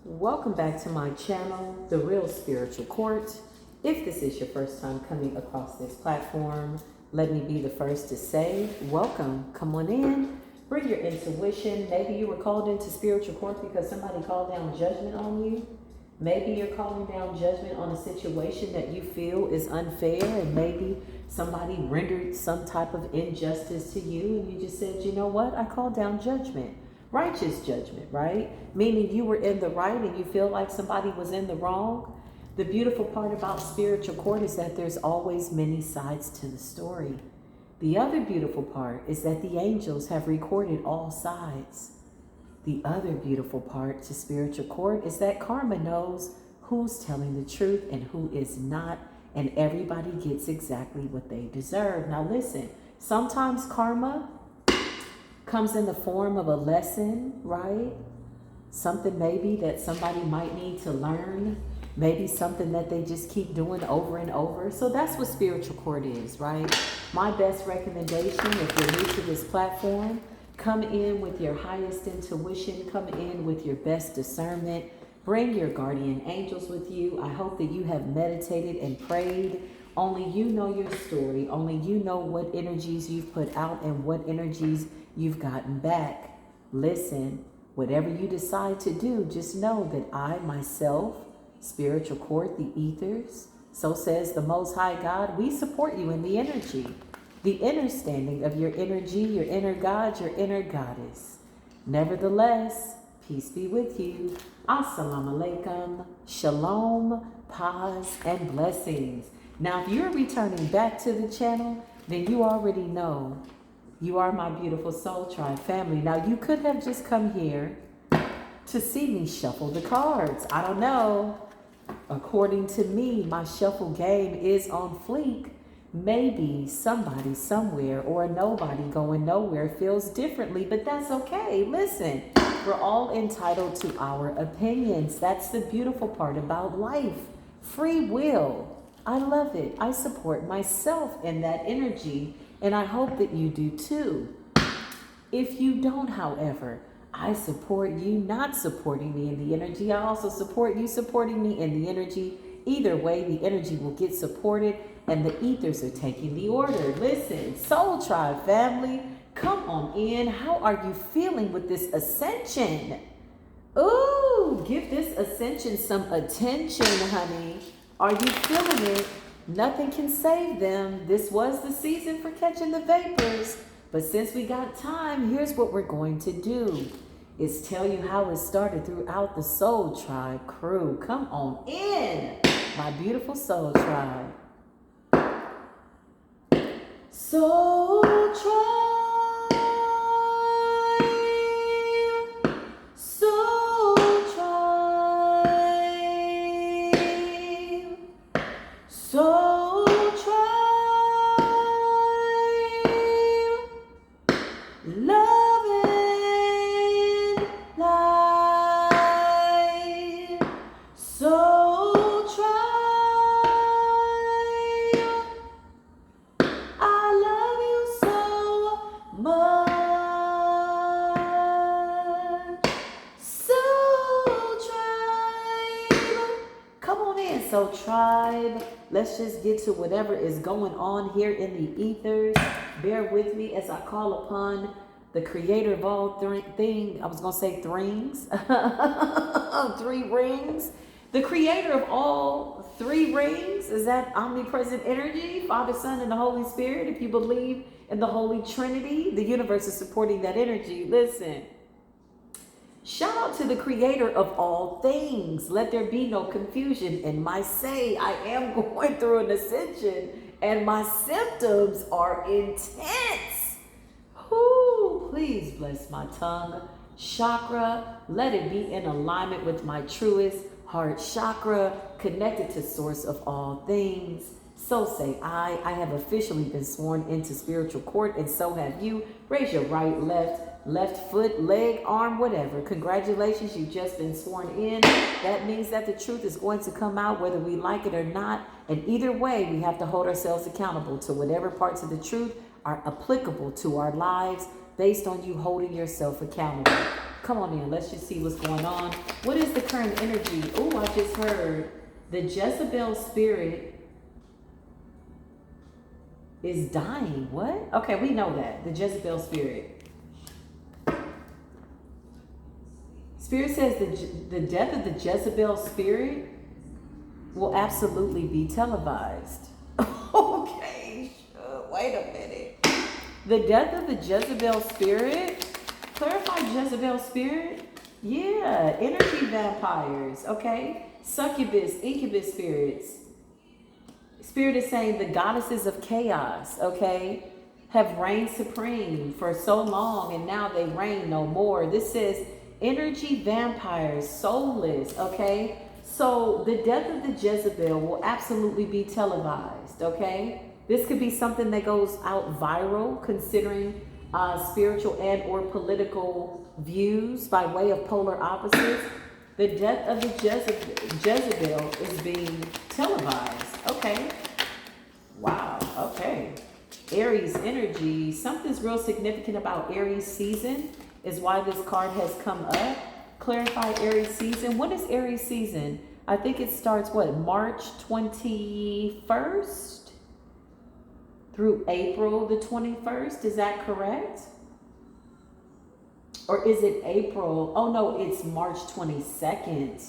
Welcome back to my channel, The Real Spiritual Court. If this is your first time coming across this platform, let me be the first to say, welcome, come on in, bring your intuition. Maybe you were called into spiritual court because somebody called down judgment on you. Maybe you're calling down judgment on a situation that you feel is unfair, and maybe somebody rendered some type of injustice to you and you just said, you know what, I call down judgment. Righteous judgment, right? Meaning you were in the right and you feel like somebody was in the wrong. The beautiful part about spiritual court is that there's always many sides to the story. The other beautiful part is that the angels have recorded all sides. The other beautiful part to spiritual court is that karma knows who's telling the truth and who is not, and everybody gets exactly what they deserve. Now listen, sometimes karma comes in the form of a lesson, right? Something maybe that somebody might need to learn, maybe something that they just keep doing over and over. So that's what spiritual court is, right? My best recommendation, if you're new to this platform, come in with your highest intuition, come in with your best discernment, bring your guardian angels with you. I hope that you have meditated and prayed. Only you know your story. Only you know what energies you've put out and what energies you've gotten back. Listen, whatever you decide to do, just know that I, myself, spiritual court, the ethers, so says the Most High God, we support you in the energy, the inner standing of your energy, your inner God, your inner goddess. Nevertheless, peace be with you. Assalamu alaikum, shalom, paz, and blessings. Now, if you're returning back to the channel, then you already know you are my beautiful soul tribe family. Now, you could have just come here to see me shuffle the cards. I don't know. According to me, my shuffle game is on fleek. Maybe somebody somewhere or a nobody going nowhere feels differently, but that's okay. Listen, we're all entitled to our opinions. That's the beautiful part about life. Free will. I love it. I support myself in that energy, and I hope that you do too. If you don't, however, I support you not supporting me in the energy. I also support you supporting me in the energy. Either way, the energy will get supported and the ethers are taking the order. Listen, Soul Tribe family, come on in. How are you feeling with this ascension? Ooh, give this ascension some attention, honey. Are you feeling it? Nothing can save them. This was the season for catching the vapors. But since we got time, here's what we're going to do. Is tell you how it started throughout the Soul Tribe crew. Come on in, my beautiful Soul Tribe. Soul Tribe. Soul Tribe. Soul Tribe. Love and light. Soul Tribe. I love you so much. Soul Tribe. Come on in, Soul Tribe. Let's just get to whatever is going on here in the ethers. Bear with me as I call upon the creator of all things. I was going to say things. 3 rings. The creator of all 3 rings is that omnipresent energy, Father, Son, and the Holy Spirit. If you believe in the Holy Trinity, the universe is supporting that energy. Listen. Shout out to the creator of all things. Let there be no confusion in my say. I am going through an ascension and my symptoms are intense. Whoo, please bless my tongue. Chakra, let it be in alignment with my truest heart chakra, connected to source of all things. So say I have officially been sworn into spiritual court, and so have you. Raise your right, left foot, leg, arm, whatever. Congratulations, you've just been sworn in. That means that the truth is going to come out whether we like it or not. And either way, we have to hold ourselves accountable to whatever parts of the truth are applicable to our lives. based on you holding yourself accountable. Come on in, let's just see what's going on. What is the current energy? Oh, I just heard the Jezebel spirit is dying. What? Okay, we know that. The Jezebel spirit. Spirit says the death of the Jezebel spirit will absolutely be televised. Okay, wait a minute. The death of the Jezebel spirit? Clarify Jezebel spirit? Yeah, energy vampires, okay? Succubus, incubus spirits. Spirit is saying the goddesses of chaos, okay, have reigned supreme for so long and now they reign no more. This says energy vampires, soulless, okay? So the death of the Jezebel will absolutely be televised, okay? This could be something that goes out viral considering spiritual and or political views by way of polar opposites. The death of the Jezebel is being televised. Okay. Wow. Okay. Aries energy. Something's real significant about Aries season is why this card has come up. Clarify Aries season. What is Aries season? I think it starts, what, March 21st through April the 21st. Is that correct? Or is it April? Oh, no, it's March 22nd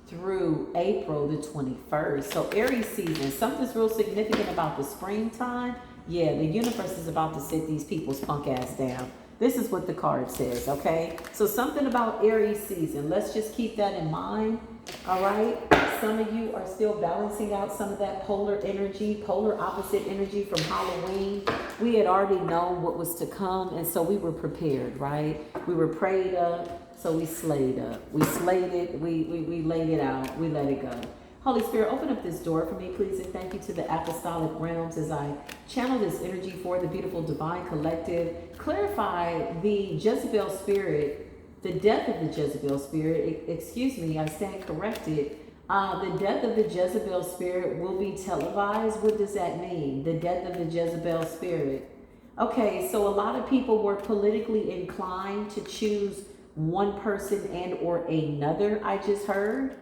through April the 21st. So Aries season, something's real significant about the springtime. Yeah, the universe is about to sit these people's punk ass down. This is what the card says, okay? So something about Aries season. Let's just keep that in mind, all right? Some of you are still balancing out some of that polar energy, polar opposite energy from Halloween. We had already known what was to come, and so we were prepared, right? We were prayed up, so we slayed up. We slayed it, we laid it out, we let it go. Holy Spirit, open up this door for me, please, and thank you to the apostolic realms as I channel this energy for the beautiful divine collective. Clarify the Jezebel spirit, the death of the Jezebel spirit. Excuse me, I stand corrected. The death of the Jezebel spirit will be televised. What does that mean? The death of the Jezebel spirit. Okay, so a lot of people were politically inclined to choose one person and or another, I just heard.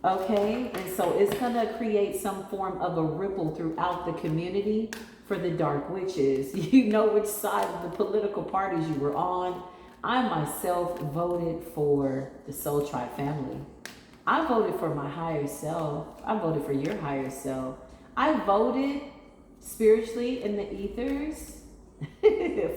Okay, and so it's going to create some form of a ripple throughout the community for the dark witches. You know which side of the political parties you were on. I myself voted for the Soul Tribe family. I voted for my higher self. I voted for your higher self. I voted spiritually in the ethers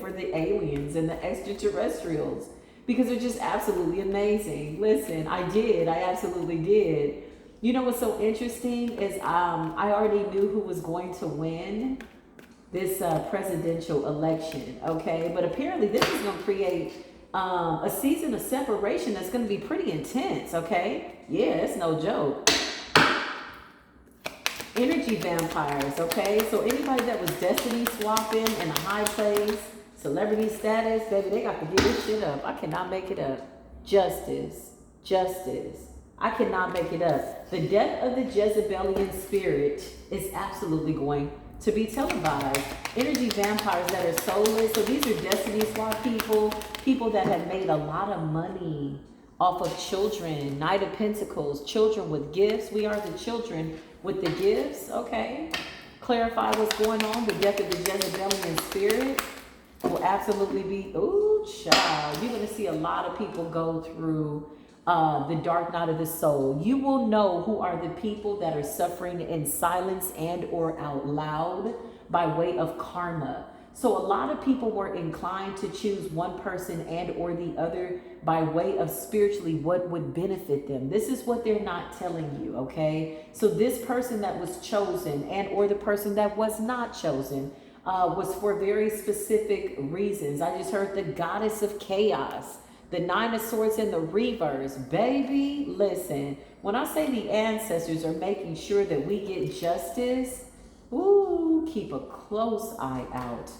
for the aliens and the extraterrestrials, because they're just absolutely amazing. Listen, I absolutely did. You know what's so interesting is I already knew who was going to win this presidential election, okay? But apparently this is going to create a season of separation that's going to be pretty intense, okay? Yeah, it's no joke. Energy vampires, okay? So anybody that was destiny swapping in a high place, celebrity status, baby, they got to give this shit up. I cannot make it up. Justice. I cannot make it up. The death of the Jezebelian spirit is absolutely going to be televised. Energy vampires that are soulless. So these are destiny swap people that have made a lot of money off of children. Knight of Pentacles, children with gifts. We are the children with the gifts, okay? Clarify what's going on. The death of the Jezebelian spirit will absolutely be, ooh, child. You're going to see a lot of people go through the dark night of the soul. You will know who are the people that are suffering in silence and or out loud by way of karma. So a lot of people were inclined to choose one person and or the other by way of spiritually what would benefit them. This is what they're not telling you, okay? So this person that was chosen and or the person that was not chosen was for very specific reasons. I just heard the goddess of chaos, the 9 of swords in the reverse. Baby, listen, when I say the ancestors are making sure that we get justice, ooh, keep a close eye out.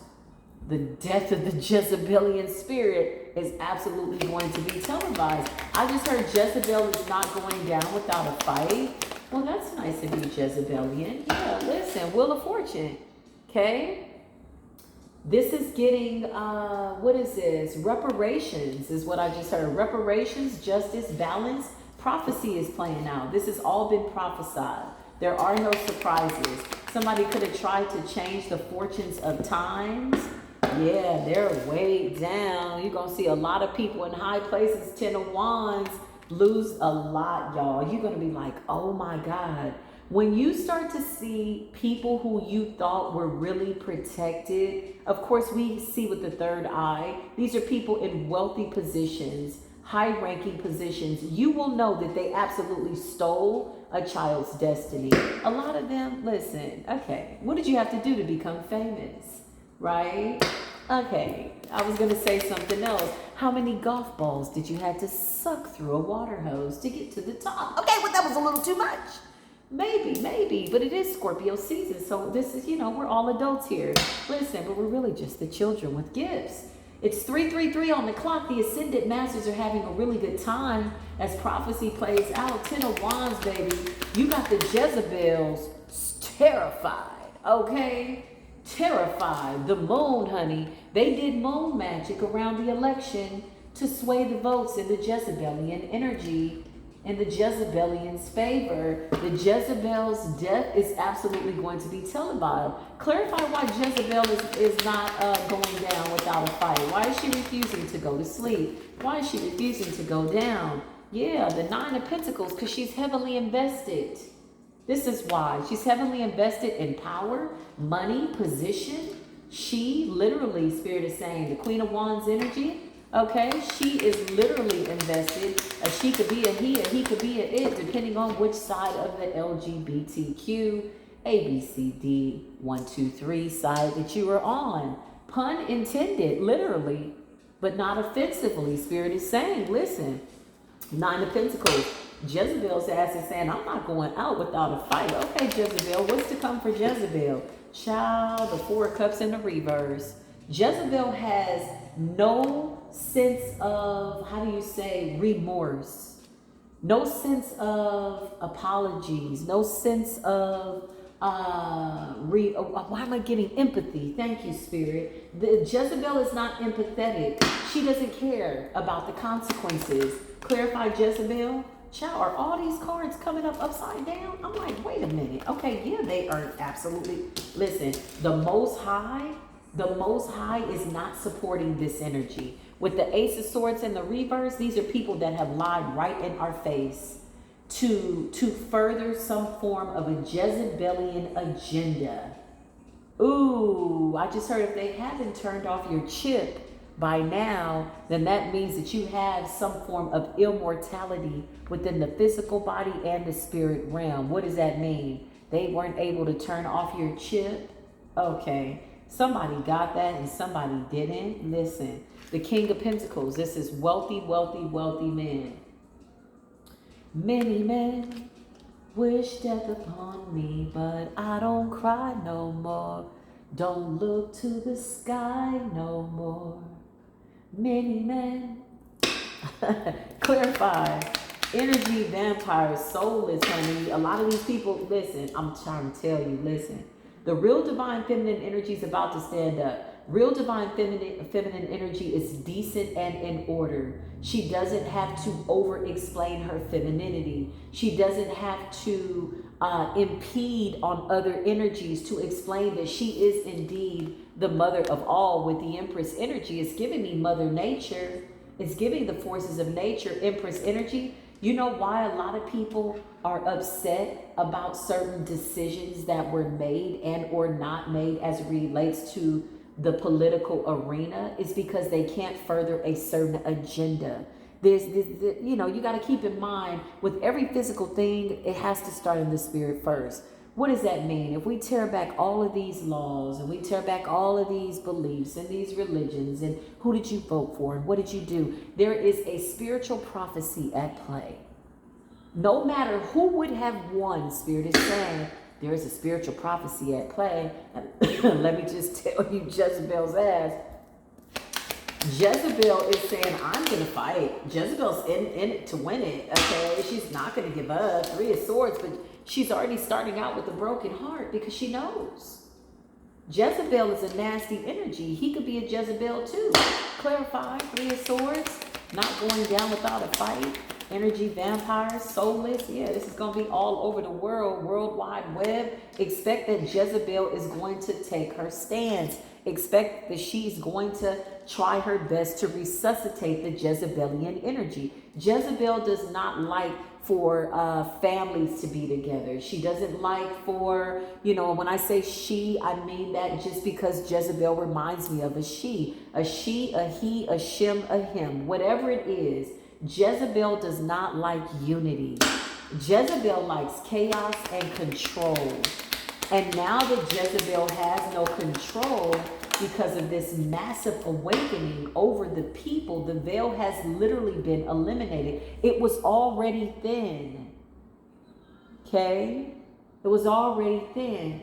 The death of the Jezebelian spirit is absolutely going to be televised. I just heard Jezebel is not going down without a fight. Well, that's nice of you, Jezebelian. Yeah, listen, Wheel of Fortune, okay? This is getting, what is this? Reparations is what I just heard. Reparations, justice, balance, prophecy is playing out. This has all been prophesied. There are no surprises. Somebody could have tried to change the fortunes of times. Yeah, they're way down. You're going to see a lot of people in high places, 10 of Wands, lose a lot, y'all. You're going to be like, oh my God. When you start to see people who you thought were really protected, of course, we see with the third eye, these are people in wealthy positions, high-ranking positions. You will know that they absolutely stole a child's destiny. A lot of them, listen, okay, what did you have to do to become famous, right? Okay, I was going to say something else. How many golf balls did you have to suck through a water hose to get to the top? Okay, well, that was a little too much. Maybe, but it is Scorpio season, so this is, we're all adults here. Listen, but we're really just the children with gifts. It's 3:33 on the clock. The Ascended Masters are having a really good time as prophecy plays out. 10 of Wands, baby. You got the Jezebels terrified, okay? Terrified. The moon, honey. They did moon magic around the election to sway the votes in the Jezebelian energy, in the Jezebelians' favor. The Jezebel's death is absolutely going to be televised. Clarify why Jezebel is not going down without a fight. Why is she refusing to go to sleep? Why is she refusing to go down? Yeah, the 9 of Pentacles, because she's heavily invested. This is why. She's heavily invested in power, money, position. She literally, Spirit is saying, the Queen of Wands energy, okay, she is literally invested. She could be a he, and he could be a it, depending on which side of the LGBTQ, ABCD, 1, 2, 3 side that you are on. Pun intended, literally, but not offensively. Spirit is saying, listen, 9 of Pentacles. Jezebel's ass is saying, I'm not going out without a fight. Okay, Jezebel, what's to come for Jezebel? Child, the 4 of Cups in the reverse. Jezebel has no sense of, how do you say, remorse. No sense of apologies. No sense of, why am I getting empathy? Thank you, Spirit. The Jezebel is not empathetic. She doesn't care about the consequences. Clarify Jezebel. Child, are all these cards coming up upside down? I'm like, wait a minute. Okay, yeah, they are absolutely. Listen, the Most High is not supporting this energy. With the Ace of Swords and the reverse, these are people that have lied right in our face to further some form of a Jezebelian agenda. Ooh, I just heard if they haven't turned off your chip by now, then that means that you have some form of immortality within the physical body and the spirit realm. What does that mean? They weren't able to turn off your chip? Okay. Somebody got that and somebody didn't. Listen, the King of Pentacles. This is wealthy, wealthy, wealthy man. Many men wish death upon me, but I don't cry no more. Don't look to the sky no more. Many men. Clarify. Energy vampires, soulless, honey. A lot of these people, listen, I'm trying to tell you, listen. The real divine feminine energy is about to stand up. Real divine feminine energy is decent and in order. She doesn't have to over-explain her femininity. She doesn't have to impede on other energies to explain that she is indeed the mother of all. With the Empress energy, it's giving me Mother Nature. It's giving the forces of nature, Empress energy. You know why a lot of people are upset about certain decisions that were made and or not made as it relates to the political arena? Is because they can't further a certain agenda. You got to keep in mind, with every physical thing, it has to start in the spirit first. What does that mean? If we tear back all of these laws and we tear back all of these beliefs and these religions, and who did you vote for and what did you do? There is a spiritual prophecy at play. No matter who would have won, Spirit is saying, there is a spiritual prophecy at play. And let me just tell you, Jezebel's ass. Jezebel is saying, I'm going to fight. Jezebel's in it to win it, okay? She's not going to give up. 3 of Swords, but she's already starting out with a broken heart because she knows. Jezebel is a nasty energy. He could be a Jezebel too. Clarify, Three of Swords, not going down without a fight. Energy vampires, soulless. Yeah, this is going to be all over the world, World Wide Web. Expect that Jezebel is going to take her stance. Expect that she's going to try her best to resuscitate the Jezebelian energy. Jezebel does not like for families to be together. She doesn't like for, when I say she, I mean that just because Jezebel reminds me of a she, a he, a shim, a him, whatever it is. Jezebel does not like unity. Jezebel likes chaos and control. And now that Jezebel has no control because of this massive awakening over the people, the veil has literally been eliminated. It was already thin. Okay? It was already thin.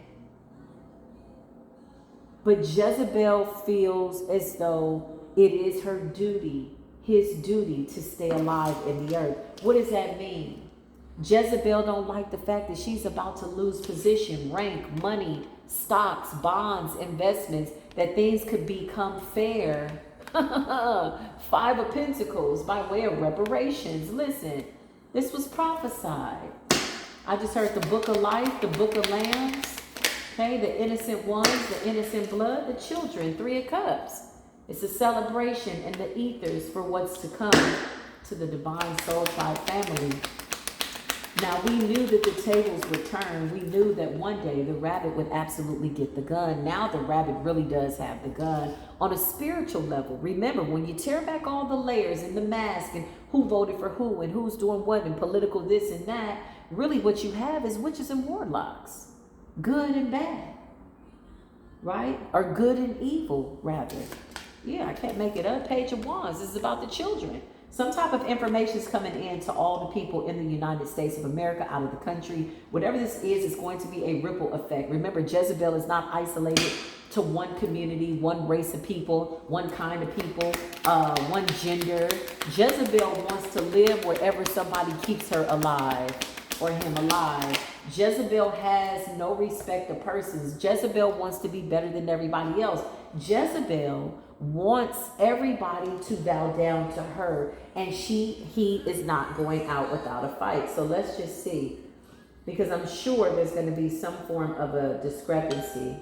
But Jezebel feels as though it is her duty, his duty, to stay alive in the earth. What does that mean? Jezebel don't like the fact that she's about to lose position, rank, money, stocks, bonds, investments, that things could become fair. Five of Pentacles by way of reparations. Listen, this was prophesied. I just heard the book of life, the book of lambs, okay, the innocent ones, the innocent blood, the children, Three of Cups. It's a celebration in the ethers for what's to come to the divine soul tribe family. Now, we knew that the tables would turn. We knew that one day the rabbit would absolutely get the gun. Now the rabbit really does have the gun on a spiritual level. Remember, when you tear back all the layers and the mask and who voted for who and who's doing what and political this and that, really what you have is witches and warlocks. Good and bad, right? Or good and evil, rather. Yeah, I can't make it up. Page of Wands. This is about the children. Some type of information is coming in to all the people in the United States of America, out of the country. Whatever this is going to be a ripple effect. Remember, Jezebel is not isolated to one community, one race of people, one kind of people, one gender. Jezebel wants to live wherever somebody keeps her alive or him alive. Jezebel has no respect of persons. Jezebel wants to be better than everybody else. Jezebel wants everybody to bow down to her, and he is not going out without a fight. So let's just see, because I'm sure there's going to be some form of a discrepancy,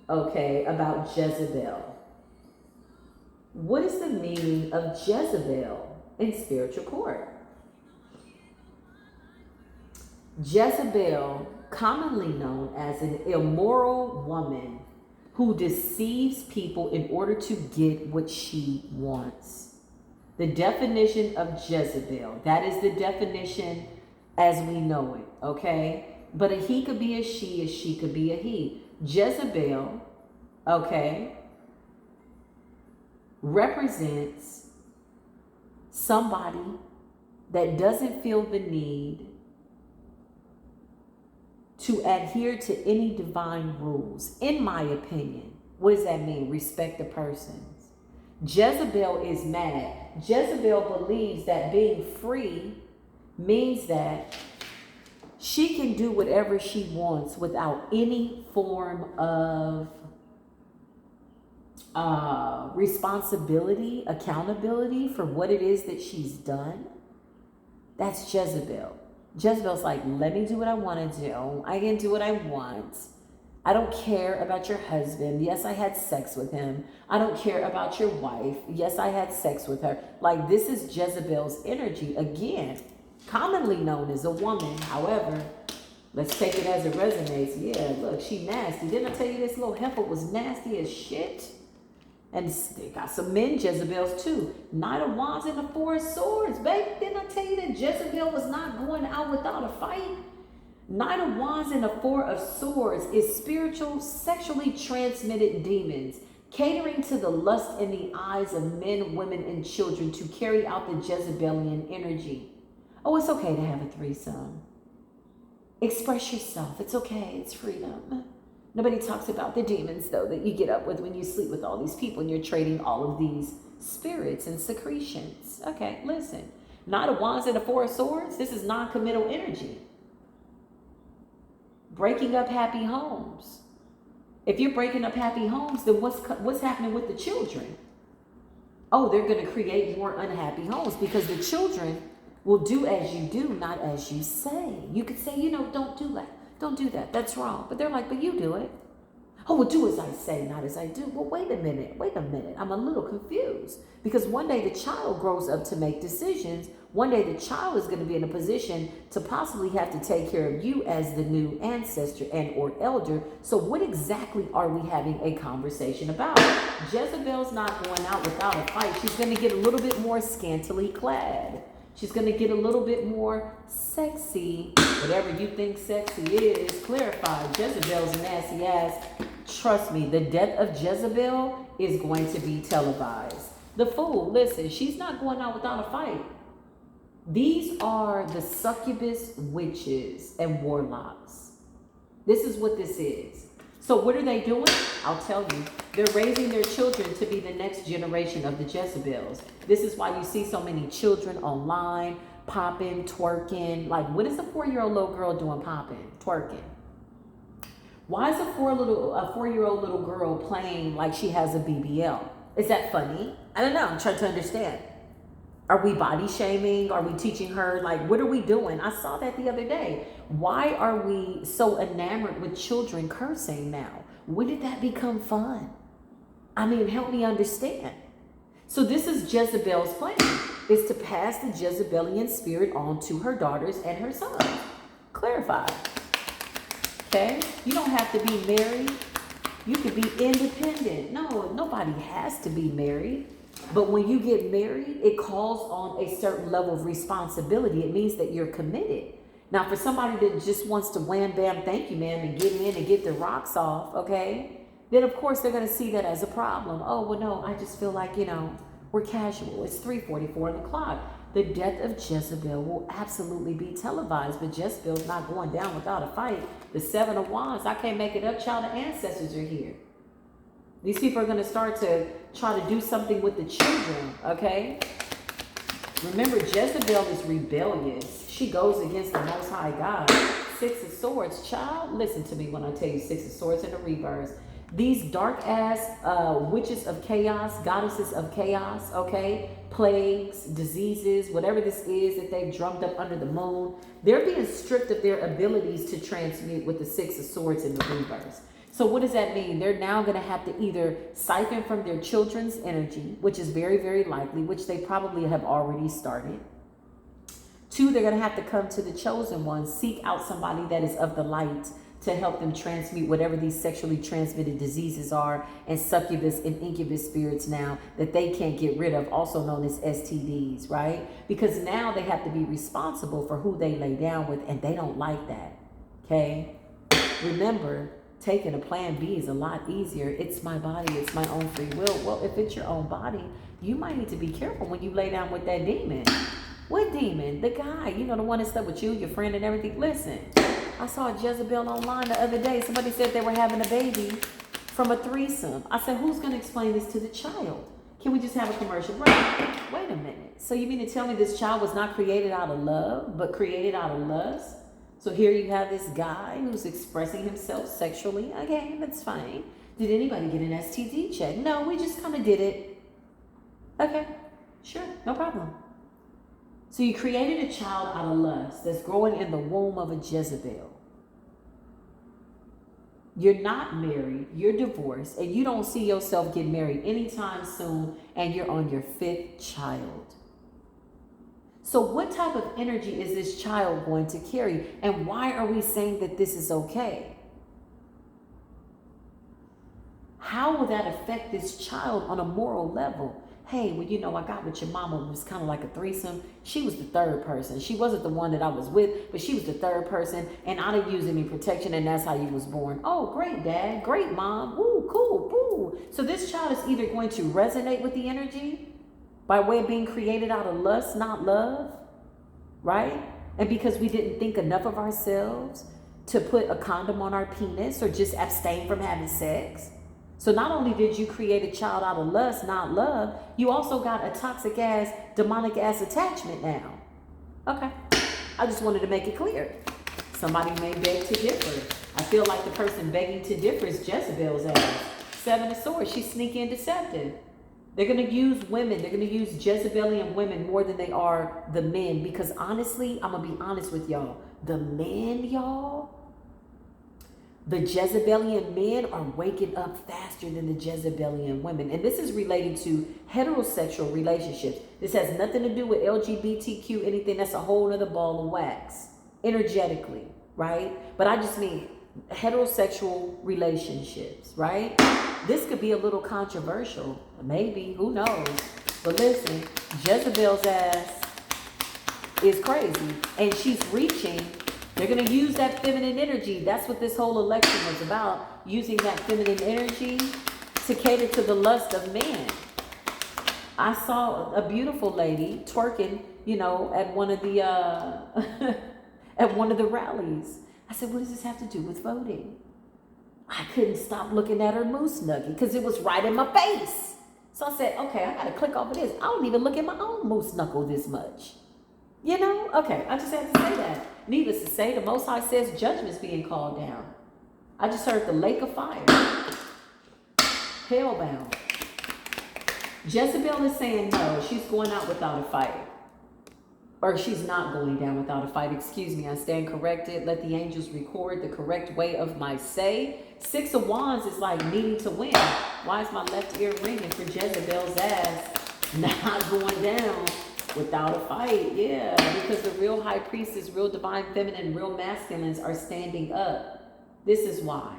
okay, about Jezebel. What is the meaning of Jezebel in spiritual court? Jezebel, commonly known as an immoral woman who deceives people in order to get what she wants. The definition of Jezebel, that is the definition as we know it, okay? But a he could be a she could be a he. Jezebel, okay, represents somebody that doesn't feel the need to adhere to any divine rules, in my opinion. What does that mean? Respect the persons. Jezebel is mad. Jezebel believes that being free means that she can do whatever she wants without any form of responsibility, accountability for what it is that she's done. That's Jezebel. Jezebel's like, let me do what I want to do. I can do what I want. I don't care about your husband. Yes, I had sex with him. I don't care about your wife. Yes, I had sex with her. Like, this is Jezebel's energy. Again, commonly known as a woman. However, let's take it as it resonates. Yeah, look, she nasty. Didn't I tell you this little heifer was nasty as shit? And they got some men Jezebels too. Knight of Wands and the Four of Swords, baby. Didn't I tell you that Jezebel was not going out without a fight? Knight of Wands and the Four of Swords is spiritual, sexually transmitted demons, catering to the lust in the eyes of men, women, and children to carry out the Jezebelian energy. Oh, it's okay to have a threesome. Express yourself. It's okay. It's freedom. Nobody talks about the demons, though, that you get up with when you sleep with all these people and you're trading all of these spirits and secretions. Okay, listen. Knight of Wands and the Four of Swords, this is non-committal energy. Breaking up happy homes. If you're breaking up happy homes, then what's happening with the children? Oh, they're going to create more unhappy homes because the children will do as you do, not as you say. You could say, don't do that. Don't do that. That's wrong. But they're like, but you do it. Oh, well, do as I say, not as I do. Well, wait a minute. I'm a little confused because one day the child grows up to make decisions. One day the child is going to be in a position to possibly have to take care of you as the new ancestor and or elder. So what exactly are we having a conversation about? Jezebel's not going out without a fight. She's going to get a little bit more scantily clad. She's going to get a little bit more sexy. Whatever you think sexy is, clarify. Jezebel's nasty ass. Trust me, the death of Jezebel is going to be televised. The fool, listen, she's not going out without a fight. These are the succubus witches and warlocks. This is what this is. So what are they doing? I'll tell you. They're raising their children to be the next generation of the Jezebels. This is why you see so many children online, popping, twerking. Like, what is a 4-year-old little girl doing popping, twerking? Why is a 4-year-old little girl playing like she has a BBL? Is that funny? I don't know. I'm trying to understand. Are we body shaming? Are we teaching her? Like, what are we doing? I saw that the other day. Why are we so enamored with children cursing now? When did that become fun? I mean, help me understand. So this is Jezebel's plan, is to pass the Jezebelian spirit on to her daughters and her sons. Clarify. Okay? You don't have to be married. You could be independent. No, nobody has to be married. But when you get married, it calls on a certain level of responsibility. It means that you're committed. Now, for somebody that just wants to wham, bam, thank you, ma'am, and get in and get the rocks off, okay, then of course they're going to see that as a problem. Oh, well, no, I just feel like, we're casual. It's 3:44 on the clock. The death of Jezebel will absolutely be televised, but Jezebel's not going down without a fight. The 7 of Wands, I can't make it up, child. The ancestors are here. These people are going to start to try to do something with the children, okay? Remember, Jezebel is rebellious. She goes against the Most High God. 6 of Swords, child, listen to me when I tell you 6 of Swords in the reverse. These dark-ass witches of chaos, goddesses of chaos, okay? Plagues, diseases, whatever this is that they've drummed up under the moon, they're being stripped of their abilities to transmute with the 6 of Swords in the reverse. So what does that mean? They're now going to have to either siphon from their children's energy, which is very, very likely, which they probably have already started. 2, they're going to have to come to the chosen one, seek out somebody that is of the light to help them transmute whatever these sexually transmitted diseases are and succubus and incubus spirits now that they can't get rid of, also known as STDs, right? Because now they have to be responsible for who they lay down with, and they don't like that, okay? Remember, taking a plan B is a lot easier. It's my body. It's my own free will. Well, if it's your own body, you might need to be careful when you lay down with that demon. What demon? The guy, the one that slept with you, your friend and everything. Listen, I saw a Jezebel online the other day. Somebody said they were having a baby from a threesome. I said, who's going to explain this to the child? Can we just have a commercial break? Wait a minute. So you mean to tell me this child was not created out of love, but created out of lust? So here you have this guy who's expressing himself sexually. Okay, that's fine. Did anybody get an STD check? No, we just kind of did it. Okay, sure, no problem. So you created a child out of lust that's growing in the womb of a Jezebel. You're not married, you're divorced, and you don't see yourself getting married anytime soon, and you're on your 5th child. So what type of energy is this child going to carry? And why are we saying that this is okay? How will that affect this child on a moral level? Hey, well, I got with your mama. It was kind of like a threesome. She was the 3rd person. She wasn't the one that I was with, but she was the 3rd person. And I didn't use any protection, and that's how you was born. Oh, great, Dad. Great, Mom. Woo, cool, woo. So this child is either going to resonate with the energy by way of being created out of lust, not love, right? And because we didn't think enough of ourselves to put a condom on our penis or just abstain from having sex. So not only did you create a child out of lust, not love, you also got a toxic ass, demonic ass attachment now. Okay. I just wanted to make it clear. Somebody may beg to differ. I feel like the person begging to differ is Jezebel's ass. 7 of Swords. She's sneaky and deceptive. They're going to use women. They're going to use Jezebelian women more than they are the men. Because honestly, I'm going to be honest with y'all. The men, y'all, the Jezebelian men are waking up faster than the Jezebelian women. And this is related to heterosexual relationships. This has nothing to do with LGBTQ, anything. That's a whole other ball of wax, energetically, right? But I just mean heterosexual relationships, right? This could be a little controversial. Maybe, who knows? But listen, Jezebel's ass is crazy. And she's reaching. They're going to use that feminine energy. That's what this whole election was about. Using that feminine energy to cater to the lust of men. I saw a beautiful lady twerking, you know, at one of the at one of the rallies. I said, what does this have to do with voting? I couldn't stop looking at her moose nugget because it was right in my face. So I said, okay, I got to click off of this. I don't even look at my own moose knuckle this much. You know? Okay, I just had to say that. Needless to say, the Most High says judgment's being called down. I just heard the lake of fire. Hellbound. Jezebel is saying no, she's going out without a fight. Or she's not going down without a fight. Excuse me, I stand corrected. Let the angels record the correct way of my say. 6 of Wands is like needing to win. Why is my left ear ringing for Jezebel's ass not going down without a fight? Yeah, because the real high priestess, real divine feminine, real masculines are standing up. This is why.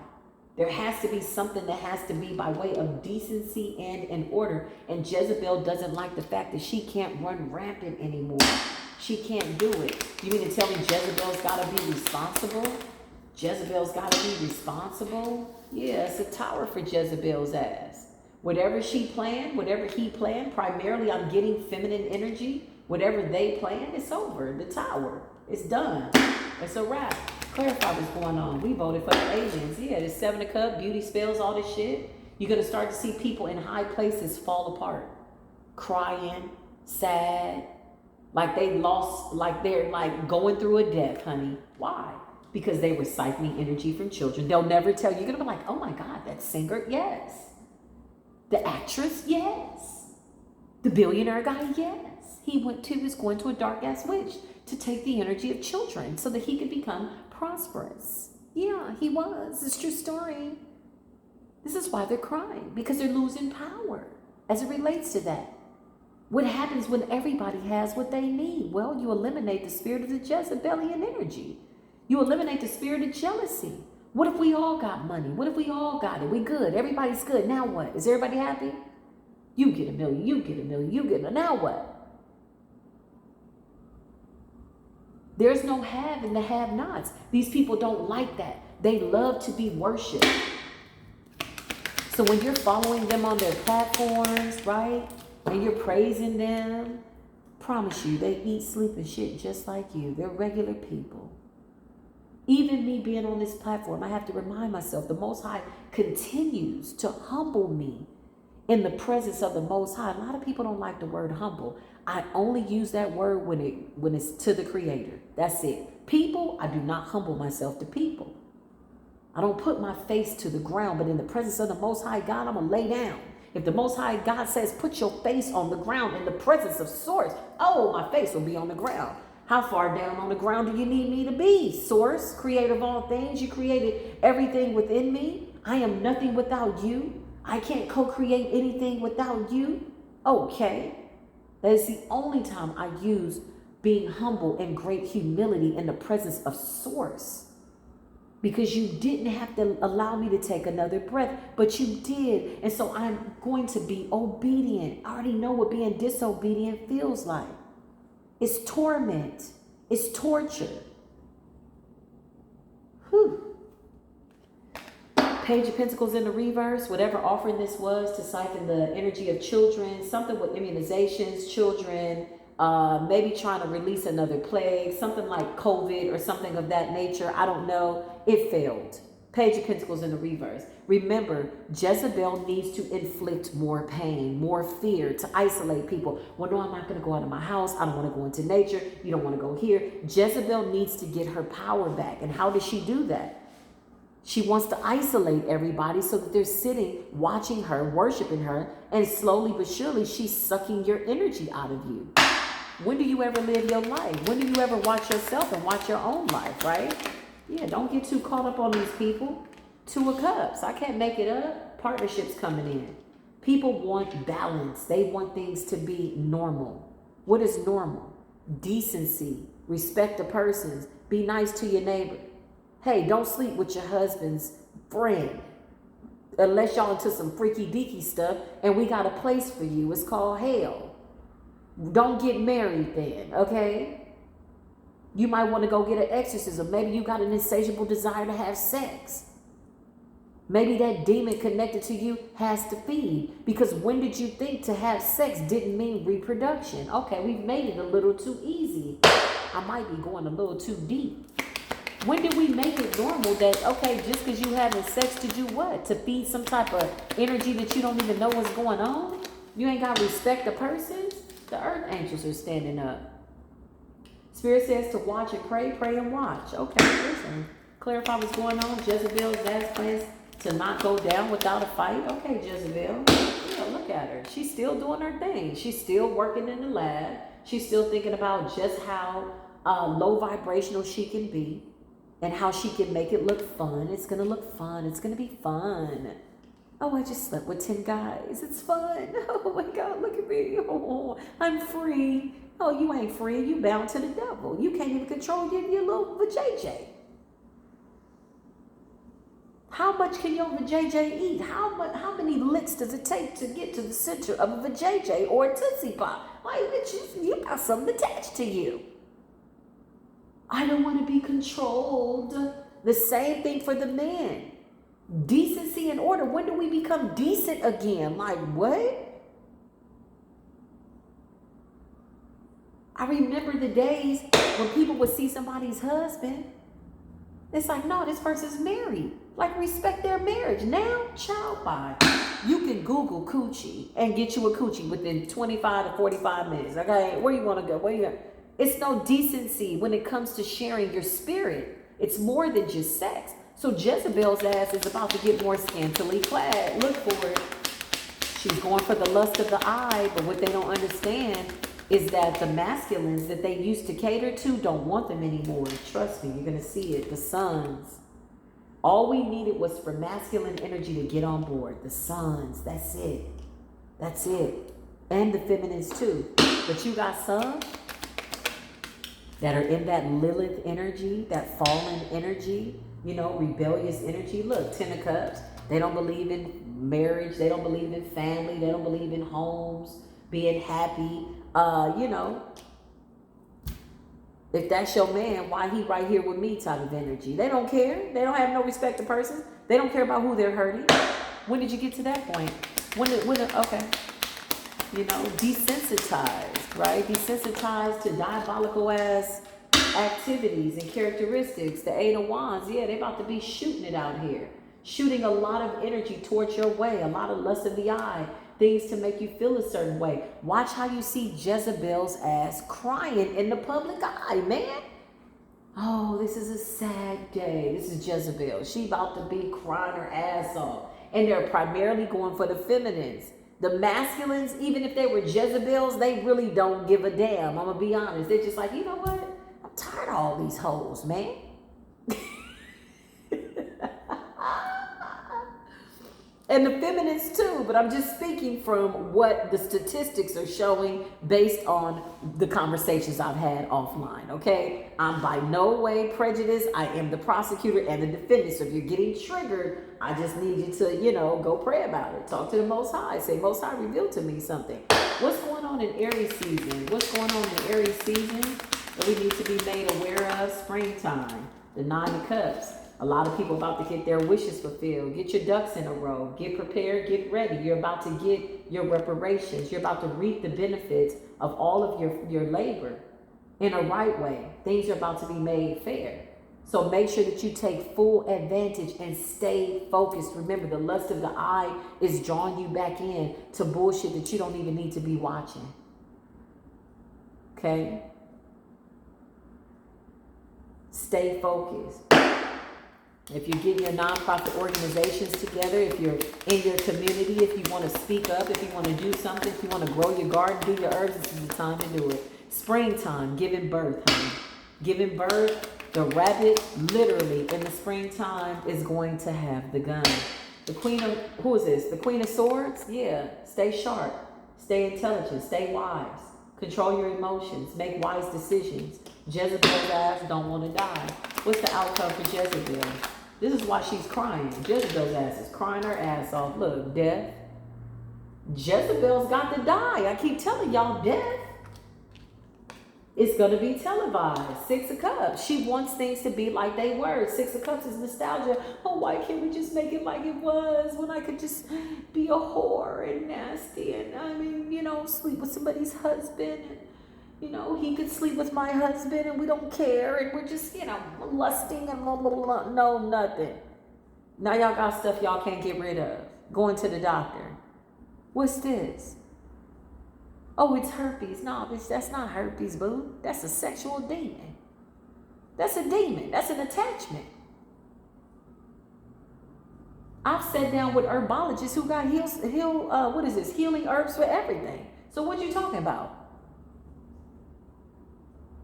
There has to be something that has to be by way of decency and in order. And Jezebel doesn't like the fact that she can't run rampant anymore. She can't do it. You mean to tell me Jezebel's got to be responsible? Jezebel's got to be responsible? Yeah, it's a tower for Jezebel's ass. Whatever she planned, whatever he planned, primarily I'm getting feminine energy. Whatever they planned, it's over. The tower, it's done. It's a wrap. Clarify what's going on. We voted for the aliens. Yeah, the 7 of Cups, beauty spells, all this shit. You're going to start to see people in high places fall apart. Crying, sad, like they lost, like they're like going through a death, honey. Why? Because they were siphoning energy from children. They'll never tell you. You're going to be like, oh my God, that singer, yes. The actress, yes. The billionaire guy, yes. He was going to a dark ass witch to take the energy of children so that he could become prosperous. Yeah, he was. It's a true story. This is why they're crying, because they're losing power as it relates to that. What happens when everybody has what they need? Well, you eliminate the spirit of the Jezebelian energy. You eliminate the spirit of jealousy. What if we all got money? What if we all got it? We good. Everybody's good. Now what? Is everybody happy? You get $1 million. You get $1 million. You get $1 million. Now what? There's no have and the have-nots. These people don't like that. They love to be worshipped. So when you're following them on their platforms, right, and you're praising them, promise you, they eat, sleep, and shit just like you. They're regular people. Even me being on this platform, I have to remind myself, the Most High continues to humble me in the presence of the Most High. A lot of people don't like the word humble. I only use that word when it's to the Creator. That's it. People, I do not humble myself to people. I don't put my face to the ground, but in the presence of the Most High God, I'm going to lay down. If the Most High God says, put your face on the ground in the presence of Source, oh, my face will be on the ground. How far down on the ground do you need me to be? Source, creator of all things, you created everything within me. I am nothing without you. I can't co-create anything without you. Okay. That is the only time I use being humble and great humility in the presence of Source. Because you didn't have to allow me to take another breath, but you did. And so I'm going to be obedient. I already know what being disobedient feels like. It's torment. It's torture. Whew. Page of Pentacles in the reverse. Whatever offering this was to siphon the energy of children. Something with immunizations, children. Maybe trying to release another plague. Something like COVID or something of that nature. I don't know. It failed. Page of Pentacles in the reverse. Remember, Jezebel needs to inflict more pain, more fear, to isolate people. Well, no, I'm not going to go out of my house. I don't want to go into nature. You don't want to go here. Jezebel needs to get her power back. And how does she do that? She wants to isolate everybody so that they're sitting, watching her, worshiping her, and slowly but surely she's sucking your energy out of you. When do you ever live your life? When do you ever watch yourself and watch your own life, right? Yeah, don't get too caught up on these people. Two of Cups. I can't make it up. Partnerships coming in. People want balance. They want things to be normal. What is normal? Decency. Respect the persons. Be nice to your neighbor. Hey, don't sleep with your husband's friend. Unless y'all into some freaky deaky stuff and we got a place for you. It's called hell. Don't get married then, okay? You might want to go get an exorcism. Maybe you got an insatiable desire to have sex. Maybe that demon connected to you has to feed. Because when did you think to have sex didn't mean reproduction? Okay, we've made it a little too easy. I might be going a little too deep. When did we make it normal that, okay, just because you having sex to do what? To feed some type of energy that you don't even know what's going on? You ain't got to respect the persons? The earth angels are standing up. Spirit says to watch and pray and watch. Okay, listen. Clarify what's going on. Jezebel's last plans to not go down without a fight. Okay, Jezebel. Yeah, look at her. She's still doing her thing. She's still working in the lab. She's still thinking about just how low vibrational she can be and how she can make it look fun. It's going to look fun. It's going to be fun. Oh, I just slept with 10 guys. It's fun. Oh my God, look at me. Oh, I'm free. Oh, you ain't free. You bound to the devil. You can't even control your little vajayjay. How much can your vajayjay eat? How many licks does it take to get to the center of a vajayjay or a Tootsie Pop? Like, you got something attached to you. I don't want to be controlled. The same thing for the men. Decency and order. When do we become decent again? Like, what? I remember the days when people would see somebody's husband. It's like, no, this person's married. Like, respect their marriage. Now, child, bye. You can Google coochie and get you a coochie within 25 to 45 minutes. Okay, where you want to go? Where you going? It's no decency when it comes to sharing your spirit. It's more than just sex. So Jezebel's ass is about to get more scantily clad. Look for it. She's going for the lust of the eye, but what they don't understand is that the masculines that they used to cater to don't want them anymore. Trust me, you're going to see it. The sons. All we needed was for masculine energy to get on board. The sons. That's it. That's it. And the feminines too. But you got some that are in that Lilith energy, that fallen energy, you know, rebellious energy. Look, 10 of Cups. They don't believe in marriage. They don't believe in family. They don't believe in homes, being happy. You know, if that's your man, why he right here with me type of energy. They don't care. They don't have no respect to persons. They don't care about who they're hurting. When did you get to that point? Okay. You know, desensitized, right? Desensitized to diabolical ass activities and characteristics. The 8 of Wands, yeah, they're about to be shooting it out here. Shooting a lot of energy towards your way, a lot of lust of the eye, things to make you feel a certain way. Watch how you see Jezebel's ass crying in the public eye, man. Oh, this is a sad day. This is Jezebel. She about to be crying her ass off. And they're primarily going for the feminines. The masculines, even if they were Jezebels, they really don't give a damn. I'm going to be honest. They're just like, you know what? I'm tired of all these hoes, man. And the feminists too, but I'm just speaking from what the statistics are showing based on the conversations I've had offline, okay? I'm by no way prejudiced. I am the prosecutor and the defendant. So if you're getting triggered, I just need you to, you know, go pray about it. Talk to the Most High. Say, Most High, reveal to me something. What's going on in Aries season? What's going on in Aries season that we need to be made aware of? Springtime, the 9 of Cups. A lot of people about to get their wishes fulfilled. Get your ducks in a row. Get prepared. Get ready. You're about to get your reparations. You're about to reap the benefits of all of your labor in a right way. Things are about to be made fair. So make sure that you take full advantage and stay focused. Remember, the lust of the eye is drawing you back in to bullshit that you don't even need to be watching. Okay? Stay focused. If you're getting your nonprofit organizations together, if you're in your community, if you want to speak up, if you want to do something, if you want to grow your garden, do your herbs, this is the time to do it. Springtime, giving birth, honey. Giving birth, the rabbit literally in the springtime is going to have the gun. The queen of, who is this? The queen of swords? Yeah, stay sharp, stay intelligent, stay wise. Control your emotions, make wise decisions. Jezebel's ass don't want to die. What's the outcome for Jezebel? This is why she's crying. Jezebel's ass is crying her ass off. Look, death. Jezebel's got to die. I keep telling y'all, death. It's going to be televised. 6 of Cups. She wants things to be like they were. 6 of Cups is nostalgia. Oh, why can't we just make it like it was when I could just be a whore and nasty and, I mean, you know, sleep with somebody's husband and, you know, he could sleep with my husband and we don't care and we're just, you know, lusting and blah, blah, blah. No, nothing. Now y'all got stuff y'all can't get rid of. Going to the doctor. What's this? Oh, it's herpes. No, bitch, that's not herpes, boo. That's a sexual demon. That's a demon. That's an attachment. I've sat down with herbologists who got healing herbs for everything. So what you talking about?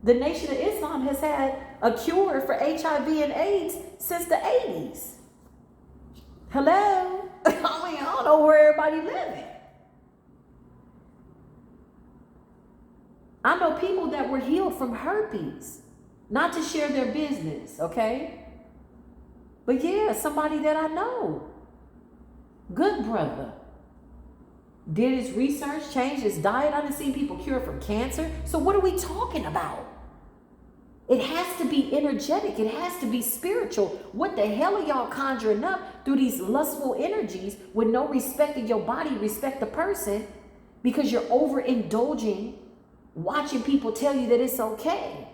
The Nation of Islam has had a cure for HIV and AIDS since the 80s. Hello? I mean, I don't know where everybody living. I know people that were healed from herpes, not to share their business, okay? But yeah, somebody that I know, good brother, did his research, changed his diet. I done seen people cure from cancer. So what are we talking about? It has to be energetic. It has to be spiritual. What the hell are y'all conjuring up through these lustful energies with no respect of your body, respect the person, because you're overindulging, watching people tell you that it's okay?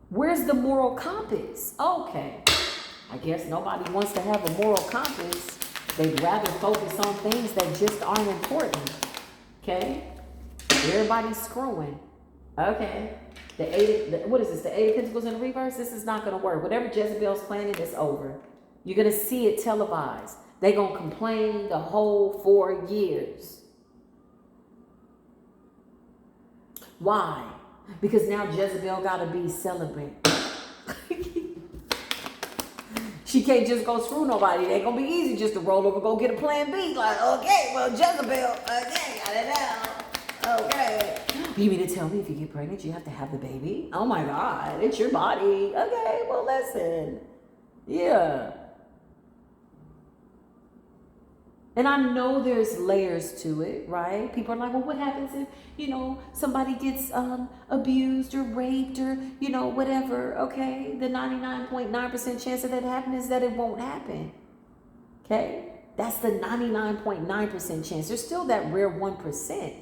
Where's the moral compass? Okay, I guess nobody wants to have a moral compass. They'd rather focus on things that just aren't important. Okay? Everybody's screwing. Okay. What is this? The 8 of Pentacles in the reverse? This is not going to work. Whatever Jezebel's planning is over. You're going to see it televised. They're going to complain the whole 4 years. Why? Because now Jezebel got to be celebrated. She can't just go screw nobody. It ain't going to be easy just to roll over, go get a plan B. Like, okay, well, Jezebel, okay, I don't know. Okay. You mean to tell me if you get pregnant, you have to have the baby? Oh my God, it's your body. Okay, well, listen. Yeah. And I know there's layers to it, right? People are like, well, what happens if, you know, somebody gets abused or raped or, you know, whatever, okay? The 99.9% chance of that happening is that it won't happen, okay? That's the 99.9% chance. There's still that rare 1%.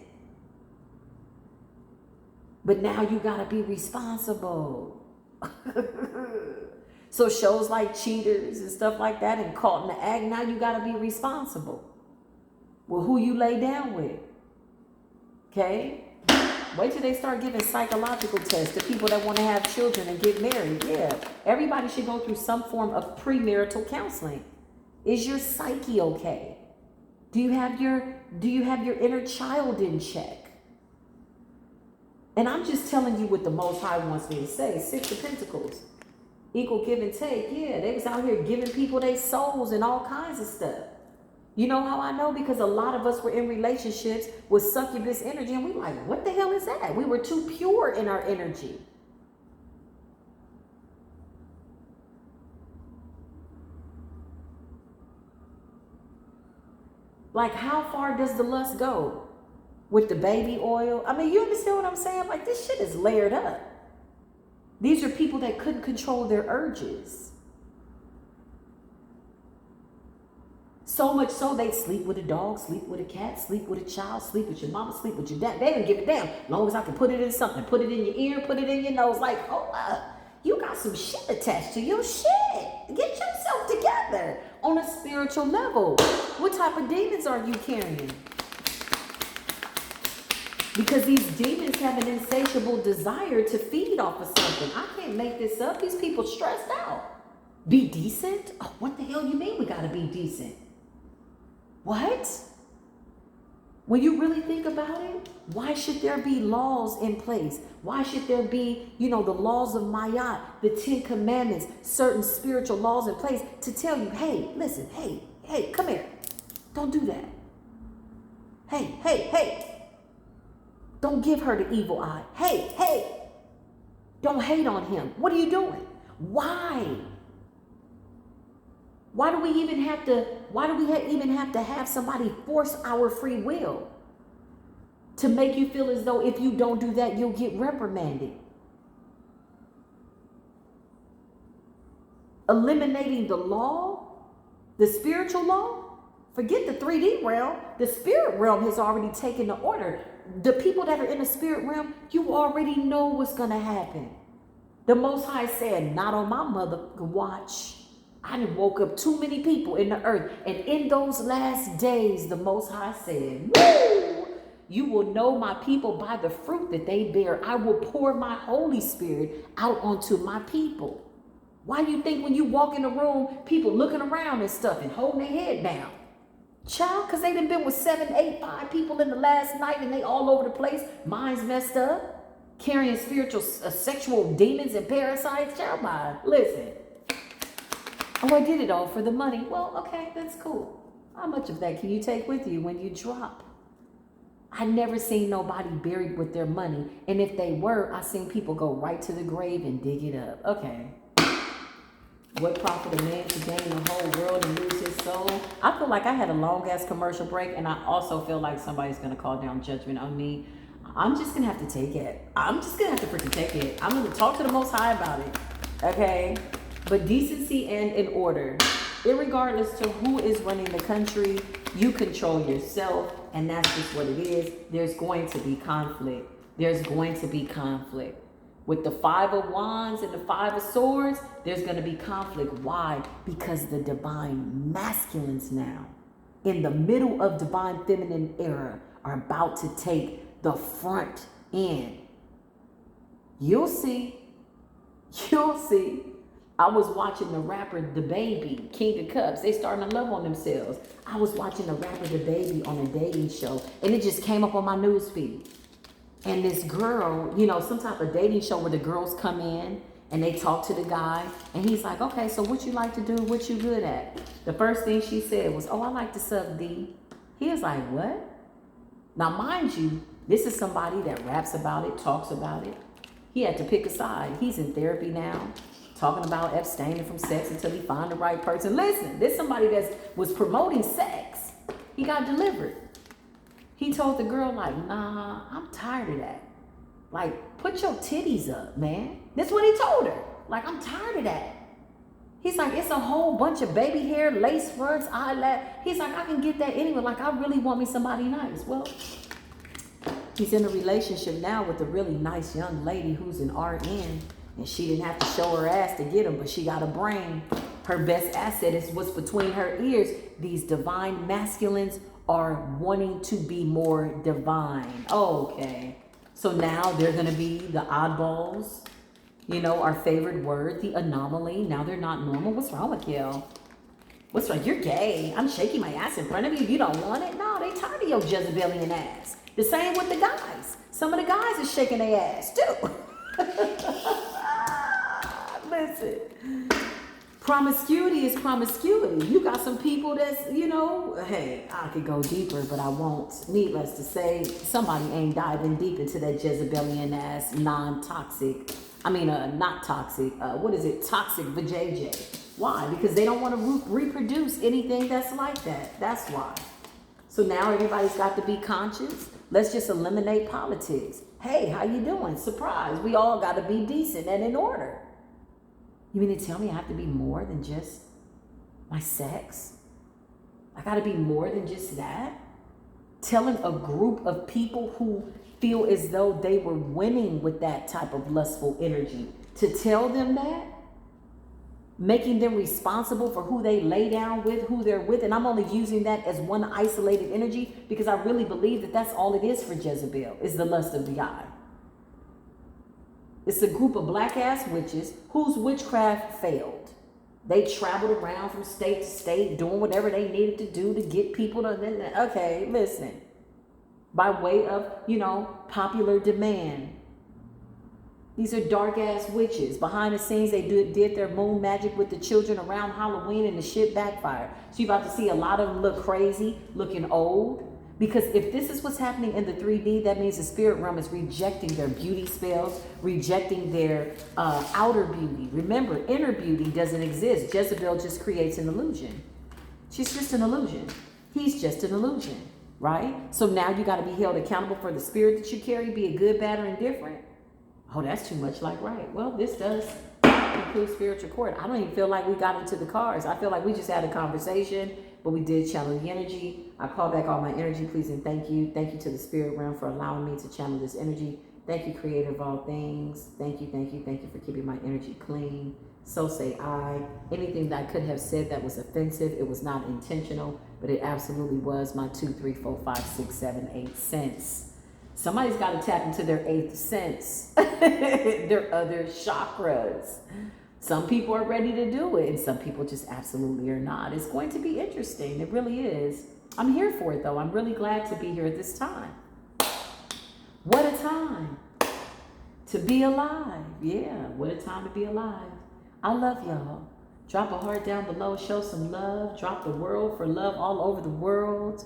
But now you got to be responsible. So shows like Cheaters and stuff like that and Caught in the Act, now you got to be responsible. Well, who you lay down with? Okay? Wait till they start giving psychological tests to people that want to have children and get married. Yeah. Everybody should go through some form of premarital counseling. Is your psyche okay? Do you have your inner child in check? And I'm just telling you what the Most High wants me to say. 6 of Pentacles. Equal give and take. Yeah, they was out here giving people their souls and all kinds of stuff. You know how I know? Because a lot of us were in relationships with succubus energy. And we like, what the hell is that? We were too pure in our energy. Like, how far does the lust go? With the baby oil. I mean, you understand what I'm saying? Like, this shit is layered up. These are people that couldn't control their urges. So much so they'd sleep with a dog, sleep with a cat, sleep with a child, sleep with your mama, sleep with your dad. They didn't give a damn. As long as I can put it in something, put it in your ear, put it in your nose. Like, hold up. You got some shit attached to your shit. Get yourself together on a spiritual level. What type of demons are you carrying? Because these demons have an insatiable desire to feed off of something. I can't make this up. These people stressed out. Be decent? Oh, what the hell you mean we gotta be decent? What? When you really think about it, why should there be laws in place? Why should there be, the laws of Mayat, the 10 Commandments, certain spiritual laws in place to tell you, hey, listen, hey, come here. Don't do that. Hey. Don't give her the evil eye. Hey. Don't hate on him. What are you doing? Why? Why do we even have to have somebody force our free will to make you feel as though if you don't do that, you'll get reprimanded? Eliminating the law, the spiritual law, forget the 3D realm. The spirit realm has already taken the order. The people that are in the spirit realm, you already know what's going to happen. The Most High said, not on my mother watch. I done woke up too many people in the earth. And in those last days, the Most High said, woo, you will know my people by the fruit that they bear. I will pour my Holy Spirit out onto my people. Why do you think when you walk in the room, people looking around and stuff and holding their head down? Child, because they done been with 7, 8, 5 people in the last night and they all over the place. Minds messed up. Carrying spiritual, sexual demons and parasites. Child, mind. Listen. Oh, I did it all for the money. Well, okay, that's cool. How much of that can you take with you when you drop? I never seen nobody buried with their money. And if they were, I seen people go right to the grave and dig it up. Okay. What profit a man to gain the whole world and lose his soul? I feel like I had a long-ass commercial break, and I also feel like somebody's going to call down judgment on me. I'm just going to have to take it. I'm just going to have to freaking take it. I'm going to talk to the Most High about it. Okay? But decency and in order. Irregardless to who is running the country, you control yourself, and that's just what it is. There's going to be conflict. There's going to be conflict. With the 5 of Wands and the 5 of Swords, there's going to be conflict. Why? Because the divine masculines now, in the middle of divine feminine era, are about to take the front end. You'll see. You'll see. I was watching the rapper DaBaby, King of Cups. They starting to love on themselves. I was watching the rapper DaBaby on a dating show, and it just came up on my news feed. And this girl, some type of dating show where the girls come in and they talk to the guy. And he's like, okay, so what you like to do? What you good at? The first thing she said was, oh, I like to suck D. He was like, what? Now, mind you, this is somebody that raps about it, talks about it. He had to pick a side. He's in therapy now, talking about abstaining from sex until he find the right person. Listen, this somebody that was promoting sex. He got delivered. He told the girl, like, nah, I'm tired of that. Like, put your titties up, man. That's what he told her. Like, I'm tired of that. He's like, it's a whole bunch of baby hair, lace fronts, eyelash. He's like, I can get that anyway. Like, I really want me somebody nice. Well, he's in a relationship now with a really nice young lady who's an RN. And she didn't have to show her ass to get him, but she got a brain. Her best asset is what's between her ears. These divine masculines are wanting to be more divine. Okay. So now they're going to be the oddballs. Our favorite word, the anomaly. Now they're not normal. What's wrong with you? What's wrong? You're gay. I'm shaking my ass in front of you. You don't want it? No, they tired of your Jezebelian ass. The same with the guys. Some of the guys are shaking their ass too. Listen. Promiscuity is promiscuity. You got some people that's, hey, I could go deeper, but I won't. Needless to say, somebody ain't diving deep into that Jezebelian ass, non-toxic. Not toxic. Toxic vajayjay. Why? Because they don't want to reproduce anything that's like that. That's why. So now everybody's got to be conscious. Let's just eliminate politics. Hey, how you doing? Surprise. We all got to be decent and in order. You mean to tell me I have to be more than just my sex? I got to be more than just that? Telling a group of people who feel as though they were winning with that type of lustful energy. To tell them that, making them responsible for who they lay down with, who they're with. And I'm only using that as one isolated energy because I really believe that that's all it is for Jezebel, is the lust of the eye. It's a group of black ass witches whose witchcraft failed. They traveled around from state to state doing whatever they needed to do to get people to, okay, listen, by way of, popular demand. These are dark ass witches. Behind the scenes, they did their moon magic with the children around Halloween, and the shit backfired. So you're about to see a lot of them look crazy, looking old. Because if this is what's happening in the 3D, that means the spirit realm is rejecting their beauty spells, rejecting their outer beauty. Remember, inner beauty doesn't exist. Jezebel just creates an illusion. She's just an illusion. He's just an illusion, right? So now you got to be held accountable for the spirit that you carry, be it good, bad, or indifferent. Oh, that's too much like right. Well, this does include spiritual court. I don't even feel like we got into the cards. I feel like we just had a conversation, but we did channel the energy. I call back all my energy, please, and thank you. Thank you to the spirit realm for allowing me to channel this energy. Thank you, creator of all things. Thank you, thank you, thank you for keeping my energy clean. So say I. Anything that I could have said that was offensive, it was not intentional, but it absolutely was. My 2, 3, 4, 5, 6, 7, 8 cents. Somebody's got to tap into their 8th sense, their other chakras. Some people are ready to do it, and some people just absolutely are not. It's going to be interesting. It really is. I'm here for it, though. I'm really glad to be here at this time. What a time to be alive. Yeah, what a time to be alive. I love y'all. Drop a heart down below. Show some love. Drop the world for love all over the world.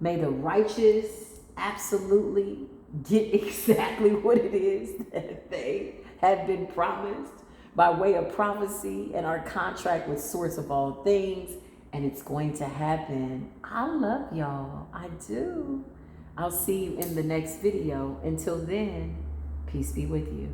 May the righteous absolutely get exactly what it is that they have been promised by way of prophecy and our contract with source of all things. And it's going to happen. I love y'all. I do. I'll see you in the next video. Until then, peace be with you.